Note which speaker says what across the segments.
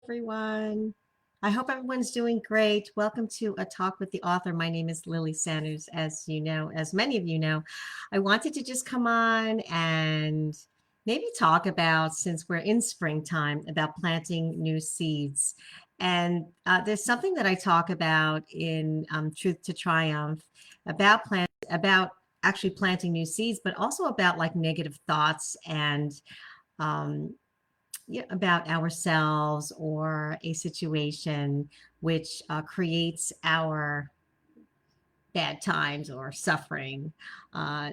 Speaker 1: everyone. I hope everyone's doing great. Welcome to A Talk with the Author. My name is Lily Sanders. As you know, as many of you know, I wanted to just come on and maybe talk about, since we're in springtime, about planting new seeds. And there's something that I talk about in Truth to Triumph about actually planting new seeds, but also about like negative thoughts and um, yeah, about ourselves or a situation which creates our bad times or suffering. Uh,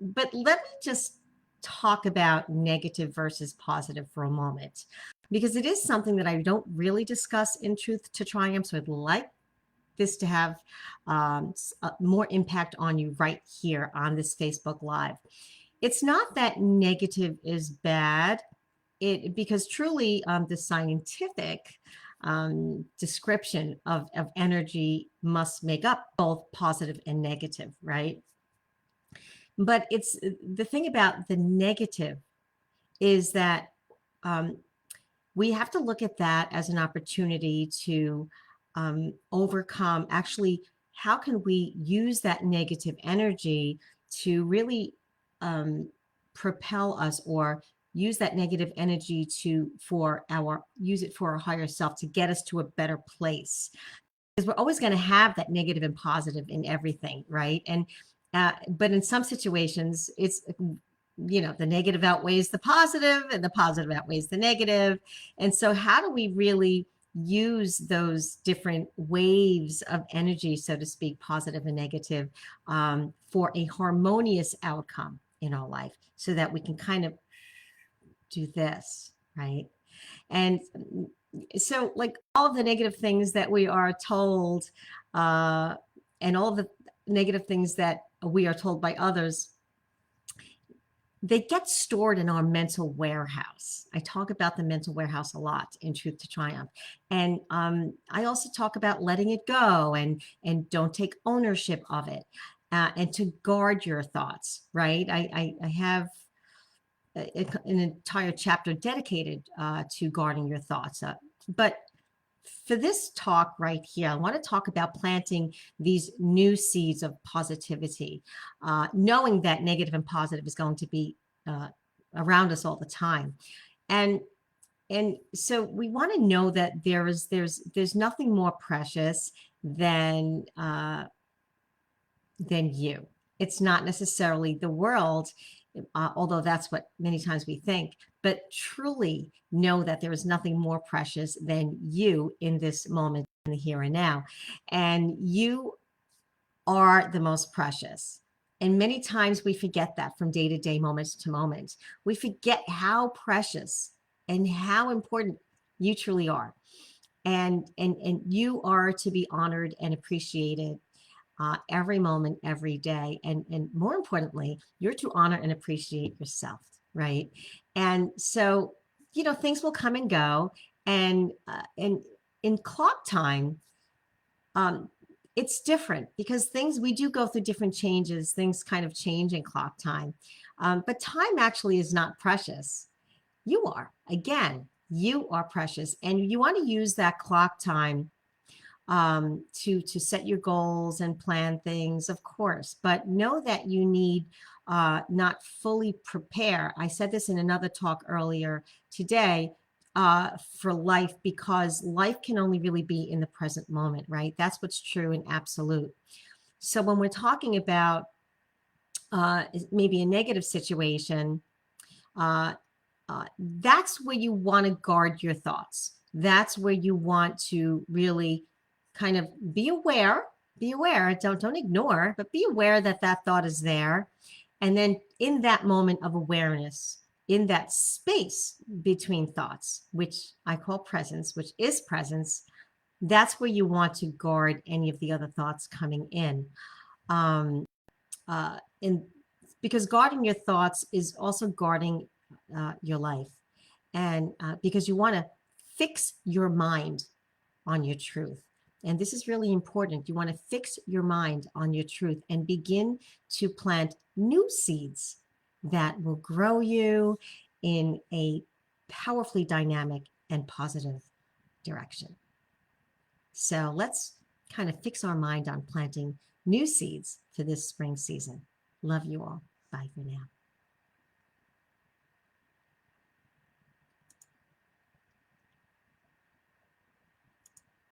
Speaker 1: but let me just talk about negative versus positive for a moment, because it is something that I don't really discuss in Truth to Triumph. So I'd like this to have more impact on you right here on this Facebook Live. It's not that negative is bad, because truly the scientific description of energy must make up both positive and negative, right? But it's the thing about the negative is that um, we have to look at that as an opportunity to overcome. Actually, how can we use that negative energy to really um, propel us, or use that negative energy to use it for our higher self to get us to a better place? Because we're always going to have that negative and positive in everything, right? And but in some situations, it's the negative outweighs the positive and the positive outweighs the negative. And so how do we really use those different waves of energy, so to speak, positive and negative, for a harmonious outcome in our life, so that we can kind of do this, right? And so, like, all of the negative things that we are told, uh, and all of the negative things that we are told by others, they get stored in our mental warehouse. I talk about the mental warehouse a lot in Truth to Triumph. And I also talk about letting it go, and don't take ownership of it, and to guard your thoughts, right? I have an entire chapter dedicated to guarding your thoughts. But for this talk right here, I want to talk about planting these new seeds of positivity, knowing that negative and positive is going to be uh, around us all the time. And so we want to know that there's nothing more precious than you. It's not necessarily the world, although that's what many times we think, but truly know that there is nothing more precious than you in this moment, in the here and now. And you are the most precious. And many times we forget that from day to day, moments to moments. We forget how precious and how important you truly are. And you are to be honored and appreciated every moment, every day. And more importantly, you're to honor and appreciate yourself, right? And so, things will come and go. And in clock time, um, it's different, because we do go through different changes. Things kind of change in clock time. But time actually is not precious. You are. Again, you are precious. And you want to use that clock time to set your goals and plan things, of course, but know that you need not fully prepare. I said this in another talk earlier today, for life, because life can only really be in the present moment, right? That's what's true and absolute. So when we're talking about maybe a negative situation, uh, that's where you want to guard your thoughts. That's where you want to really kind of be aware. Be aware. Don't ignore, but be aware that that thought is there. And then in that moment of awareness, in that space between thoughts, which I call presence, which is presence, that's where you want to guard any of the other thoughts coming in. And because guarding your thoughts is also guarding your life. And because you want to fix your mind on your truth. And this is really important. You want to fix your mind on your truth and begin to plant new seeds that will grow you in a powerfully dynamic and positive direction. So let's kind of fix our mind on planting new seeds for this spring season. Love you all. Bye for now.